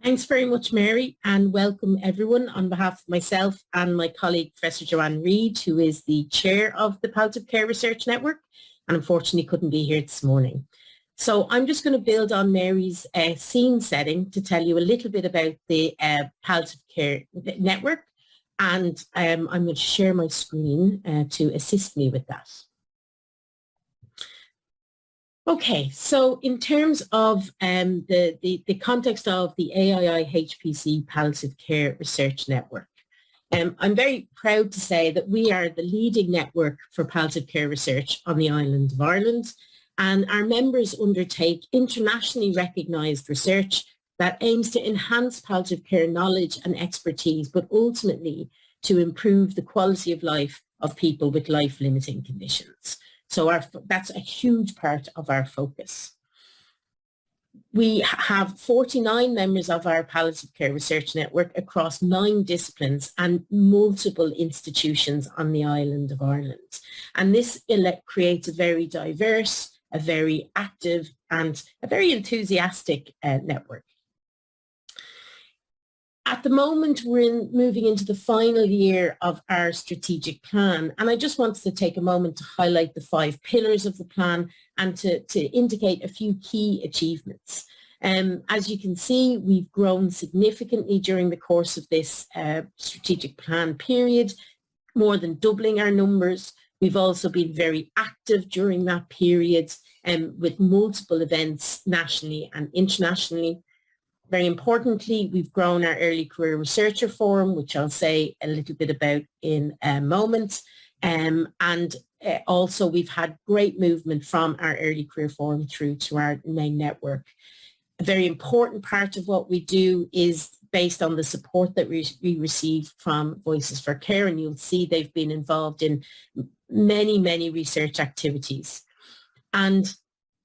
Thanks very much, Mary, and welcome everyone on behalf of myself and my colleague, Professor Joanne Reid, who is the chair of the Palliative Care Research Network, and unfortunately couldn't be here this morning. So I'm just going to build on Mary's scene setting to tell you a little bit about the Palliative Care Network, and I'm going to share my screen to assist me with that. Okay, so in terms of the context of the AIIHPC Palliative Care Research Network, I'm very proud to say that we are the leading network for palliative care research on the island of Ireland, and our members undertake internationally recognised research that aims to enhance palliative care knowledge and expertise, but ultimately to improve the quality of life of people with life-limiting conditions. So that's a huge part of our focus. We have 49 members of our Palliative Care Research Network across 9 disciplines and multiple institutions on the island of Ireland. And this creates a very diverse, a very active and a very enthusiastic network. At the moment, we're moving into the final year of our strategic plan, and I just wanted to take a moment to highlight the 5 pillars of the plan and to indicate a few key achievements. As you can see, we've grown significantly during the course of this strategic plan period, more than doubling our numbers. We've also been very active during that period with multiple events nationally and internationally. Very importantly, we've grown our Early Career Researcher Forum, which I'll say a little bit about in a moment. Also, we've had great movement from our Early Career Forum through to our main network. A very important part of what we do is based on the support that we receive from Voices for Care, and you'll see they've been involved in many, many research activities. And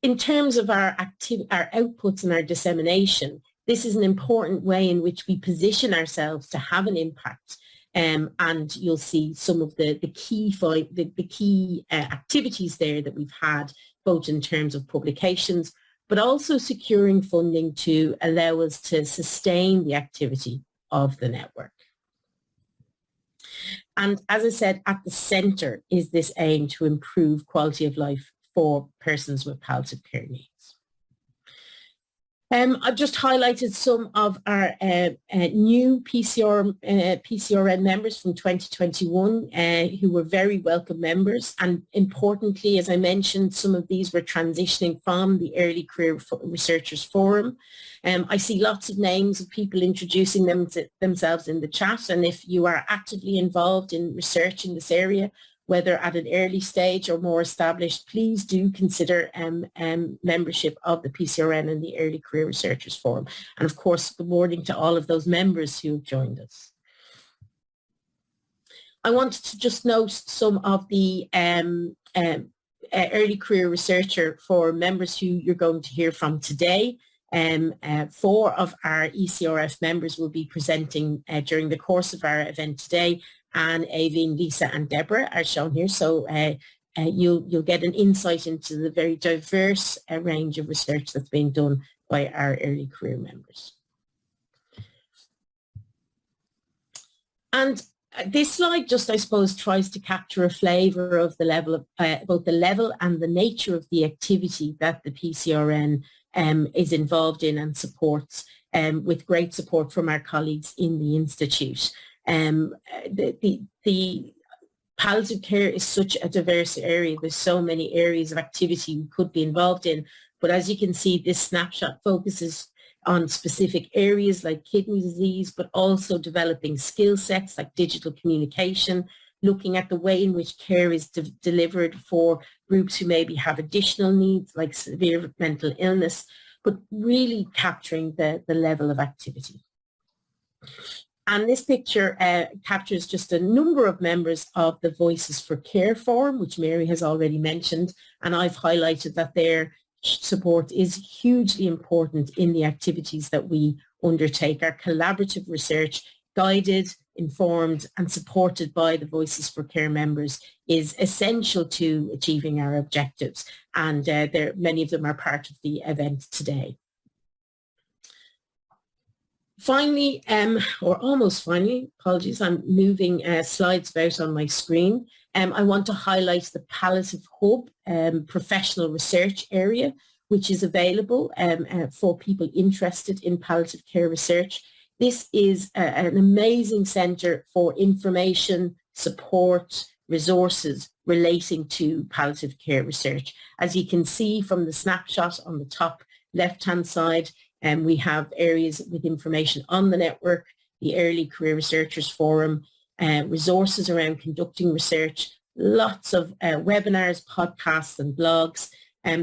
in terms of our outputs and our dissemination, this is an important way in which we position ourselves to have an impact, and you'll see some of the key activities there that we've had, both in terms of publications, but also securing funding to allow us to sustain the activity of the network. And as I said, at the centre is this aim to improve quality of life for persons with palliative care needs. I've just highlighted some of our new PCRN members from 2021 who were very welcome members, and importantly, as I mentioned, some of these were transitioning from the Early Career Researchers Forum. I see lots of names of people introducing themselves in the chat, and if you are actively involved in research in this area, whether at an early stage or more established, please do consider membership of the PCRN and the Early Career Researchers Forum. And of course, good morning to all of those members who have joined us. I wanted to just note some of the Early Career Researcher Forum members who you're going to hear from today. 4 of our ECRF members will be presenting during the course of our event today. And Aveen, Lisa and Deborah are shown here. So you'll get an insight into the very diverse range of research that's being done by our early career members. And this slide just, I suppose, tries to capture a flavour of the level of both the level and the nature of the activity that the PCRN is involved in and supports, with great support from our colleagues in the Institute. The palliative care is such a diverse area. There's so many areas of activity we could be involved in, but as you can see, this snapshot focuses on specific areas like kidney disease, but also developing skill sets like digital communication, looking at the way in which care is delivered for groups who maybe have additional needs like severe mental illness, but really capturing the level of activity. And this picture captures just a number of members of the Voices for Care Forum, which Mary has already mentioned, and I've highlighted that their support is hugely important in the activities that we undertake. Our collaborative research, guided, informed and supported by the Voices for Care members, is essential to achieving our objectives, and many of them are part of the event today. Finally, or almost finally, apologies, I'm moving slides about on my screen. I want to highlight the Palliative Hub professional research area, which is available for people interested in palliative care research. This is an amazing centre for information, support, resources relating to palliative care research. As you can see from the snapshot on the top left-hand side, we have areas with information on the network, the Early Career Researchers Forum, resources around conducting research, lots of webinars, podcasts and blogs.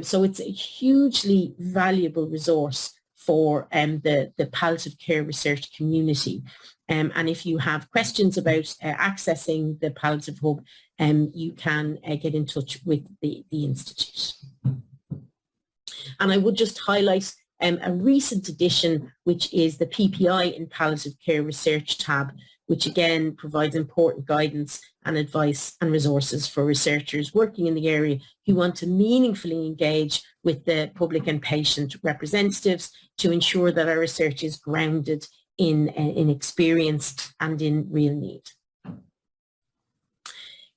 So it's a hugely valuable resource for the palliative care research community. And if you have questions about accessing the Palliative Hub, you can get in touch with the Institute. And I would just highlight a recent addition, which is the PPI in Palliative Care Research tab, which again provides important guidance and advice and resources for researchers working in the area who want to meaningfully engage with the public and patient representatives to ensure that our research is grounded in experience and in real need.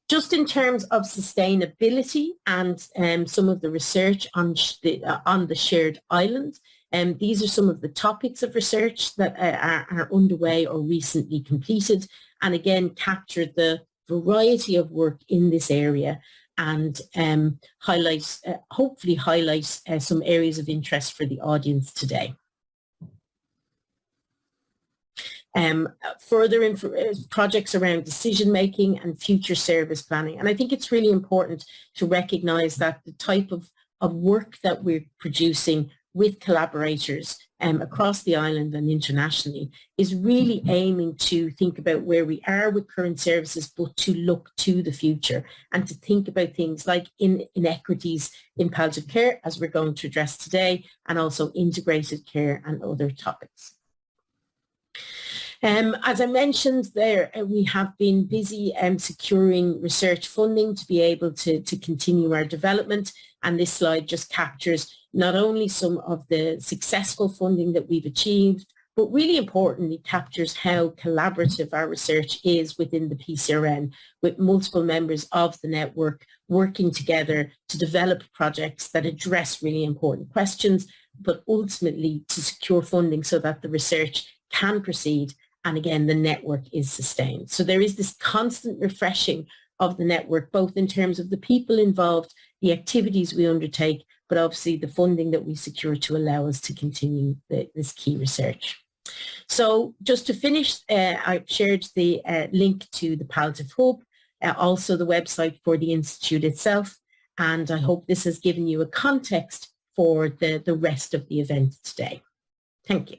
Just in terms of sustainability and some of the research on the shared island, these are some of the topics of research that are underway or recently completed, and again capture the variety of work in this area and hopefully highlight some areas of interest for the audience today. Further projects around decision making and future service planning. And I think it's really important to recognise that the type of work that we're producing with collaborators across the island and internationally is really aiming to think about where we are with current services, but to look to the future and to think about things like inequities in palliative care, as we're going to address today, and also integrated care and other topics. As I mentioned there, we have been busy securing research funding to be able to continue our development, and this slide just captures not only some of the successful funding that we've achieved, but really importantly captures how collaborative our research is within the PCRN, with multiple members of the network working together to develop projects that address really important questions, but ultimately to secure funding so that the research can proceed. And again, the network is sustained. So there is this constant refreshing of the network, both in terms of the people involved, the activities we undertake, but obviously the funding that we secure to allow us to continue this key research. So just to finish, I've shared the link to the Palliative Hub, also the website for the Institute itself, and I hope this has given you a context for the rest of the event today. Thank you.